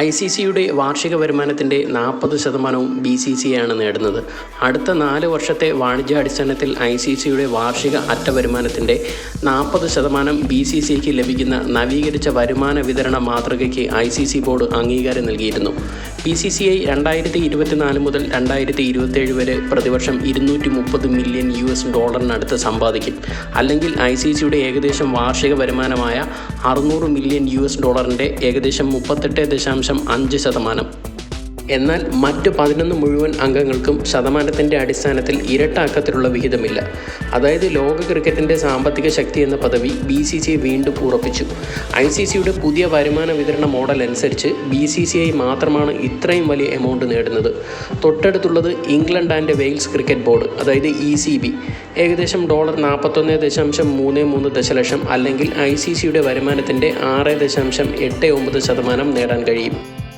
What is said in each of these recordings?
ICCയുടെ വാർഷിക വരുമാനത്തിൻ്റെ 40% BCCI ആണ് നേടുന്നത്. അടുത്ത 4 വർഷത്തെ വാണിജ്യാടിസ്ഥാനത്തിൽ ICCയുടെ വാർഷിക അറ്റ വരുമാനത്തിൻ്റെ 40% BCCIക്ക് ലഭിക്കുന്ന നവീകരിച്ച വരുമാന വിതരണ മാതൃകയ്ക്ക് ICC ബോർഡ് അംഗീകാരം നൽകിയിരുന്നു. BCCI 2024 മുതൽ 2027 വരെ പ്രതിവർഷം $230 മില്യൺ സമ്പാദിക്കും. അല്ലെങ്കിൽ ICCയുടെ ഏകദേശം വാർഷിക വരുമാനമായ $600 മില്യൺ ഏകദേശം 38.5%. എന്നാൽ മറ്റ് 11 മുഴുവൻ അംഗങ്ങൾക്കും ശതമാനത്തിൻ്റെ അടിസ്ഥാനത്തിൽ ഇരട്ടാക്കത്തിലുള്ള വിഹിതമില്ല. അതായത് ലോക ക്രിക്കറ്റിൻ്റെ സാമ്പത്തിക ശക്തി എന്ന പദവി BCCI വീണ്ടും ഉറപ്പിച്ചു. ICCയുടെ പുതിയ വരുമാന വിതരണ മോഡൽ അനുസരിച്ച് BCCI മാത്രമാണ് ഇത്രയും വലിയ എമൗണ്ട് നേടുന്നത്. തൊട്ടടുത്തുള്ളത് England and Wales cricket board, അതായത് ECB, ഏകദേശം $41.33 ദശലക്ഷം, അല്ലെങ്കിൽ ICCയുടെ വരുമാനത്തിൻ്റെ 6.89% നേടാൻ കഴിയും.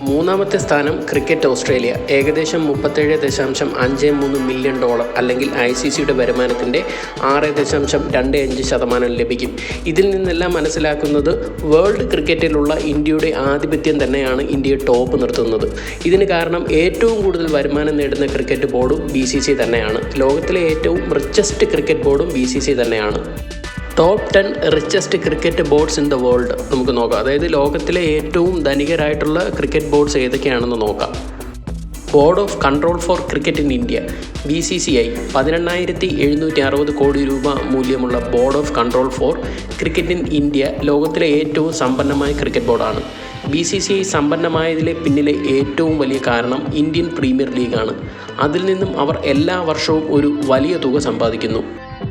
മൂന്നാമത്തെ സ്ഥാനം ക്രിക്കറ്റ് ഓസ്ട്രേലിയ, ഏകദേശം $37.53 മില്യൺ, അല്ലെങ്കിൽ ICCയുടെ വരുമാനത്തിൻ്റെ 6.25% ലഭിക്കും. ഇതിൽ നിന്നെല്ലാം മനസ്സിലാക്കുന്നത് വേൾഡ് ക്രിക്കറ്റിലുള്ള ഇന്ത്യയുടെ ആധിപത്യം തന്നെയാണ് ഇന്ത്യയെ ടോപ്പ് നിർത്തുന്നത്. ഇതിന് കാരണം ഏറ്റവും കൂടുതൽ വരുമാനം നേടുന്ന ക്രിക്കറ്റ് ബോർഡും BCCI തന്നെയാണ്. ലോകത്തിലെ ഏറ്റവും റിച്ചസ്റ്റ് ക്രിക്കറ്റ് ബോർഡും BCCI തന്നെയാണ്. Top 10 richest cricket boards in the world നമുക്ക് നോക്കാം. അതായത് ലോകത്തിലെ ഏറ്റവും ധനികരായിട്ടുള്ള ക്രിക്കറ്റ് ബോർഡ്സ് ഏതൊക്കെയാണെന്ന് നോക്കാം. Board of control four cricket in India BCCI 18,760 കോടി രൂപ മൂല്യമുള്ള board of control four cricket in India ലോകത്തിലെ ഏറ്റവും സമ്പന്നമായ ക്രിക്കറ്റ് ബോർഡാണ്. BCCI സമ്പന്നമായതിലെ പിന്നിലെ ഏറ്റവും വലിയ കാരണം ഇന്ത്യൻ പ്രീമിയർ ലീഗാണ്. അതിൽ നിന്നും അവർ എല്ലാ വർഷവും ഒരു വലിയ തുക സമ്പാദിക്കുന്നു.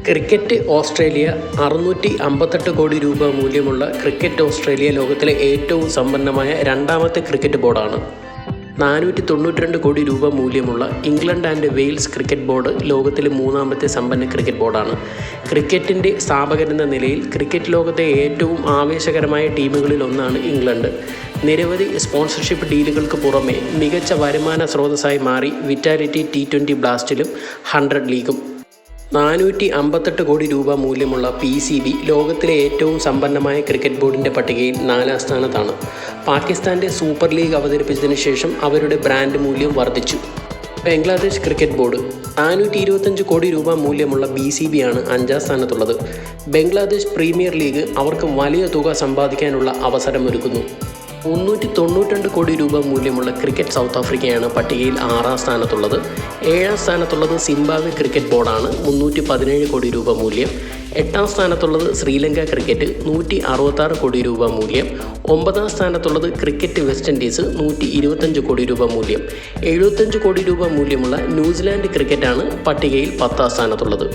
ക്രിക്കറ്റ് ഓസ്ട്രേലിയ 658 കോടി രൂപ മൂല്യമുള്ള ക്രിക്കറ്റ് ഓസ്ട്രേലിയ ലോകത്തിലെ ഏറ്റവും സമ്പന്നമായ രണ്ടാമത്തെ ക്രിക്കറ്റ് ബോർഡാണ്. 492 കോടി രൂപ മൂല്യമുള്ള England and Wales cricket board ലോകത്തിലെ മൂന്നാമത്തെ സമ്പന്ന ക്രിക്കറ്റ് ബോർഡാണ്. ക്രിക്കറ്റിൻ്റെ സ്ഥാപകരെന്ന നിലയിൽ ക്രിക്കറ്റ് ലോകത്തെ ഏറ്റവും ആവേശകരമായ ടീമുകളിൽ ഒന്നാണ് ഇംഗ്ലണ്ട്. നിരവധി സ്പോൺസർഷിപ്പ് ഡീലുകൾക്ക് പുറമെ മികച്ച വരുമാന സ്രോതസ്സായി മാറി വിറ്റാലിറ്റി T20 ബ്ലാസ്റ്റിലും 100 ലീഗും. 458 കോടി രൂപ മൂല്യമുള്ള PCB ലോകത്തിലെ ഏറ്റവും സമ്പന്നമായ ക്രിക്കറ്റ് ബോർഡിൻ്റെ പട്ടികയിൽ 4ാം സ്ഥാനത്താണ്. പാകിസ്ഥാൻ്റെ സൂപ്പർ ലീഗ് അവതരിപ്പിച്ചതിന് ശേഷം അവരുടെ ബ്രാൻഡ് മൂല്യം വർദ്ധിച്ചു. ബംഗ്ലാദേശ് ക്രിക്കറ്റ് ബോർഡ് 425 കോടി രൂപ മൂല്യമുള്ള BCB ആണ് 5ാം സ്ഥാനത്തുള്ളത്. ബംഗ്ലാദേശ് പ്രീമിയർ ലീഗ് അവർക്ക് വലിയ തുക സമ്പാദിക്കാനുള്ള അവസരമൊരുക്കുന്നു. 392 കോടി രൂപ മൂല്യമുള്ള ക്രിക്കറ്റ് സൗത്ത് ആഫ്രിക്കയാണ് പട്ടികയിൽ 6ാം സ്ഥാനത്തുള്ളത്. 7ാം സ്ഥാനത്തുള്ളത് സിംബാബ്വെ ക്രിക്കറ്റ് ബോർഡാണ്, 317 കോടി രൂപ മൂല്യം. 8ാം സ്ഥാനത്തുള്ളത് ശ്രീലങ്ക ക്രിക്കറ്റ്, 166 കോടി രൂപ മൂല്യം. 9ാം സ്ഥാനത്തുള്ളത് ക്രിക്കറ്റ് വെസ്റ്റ് ഇൻഡീസ്, 125 കോടി രൂപ മൂല്യം. 75 കോടി രൂപ മൂല്യമുള്ള ന്യൂസിലാൻഡ് ക്രിക്കറ്റാണ് പട്ടികയിൽ 10ാം സ്ഥാനത്തുള്ളത്.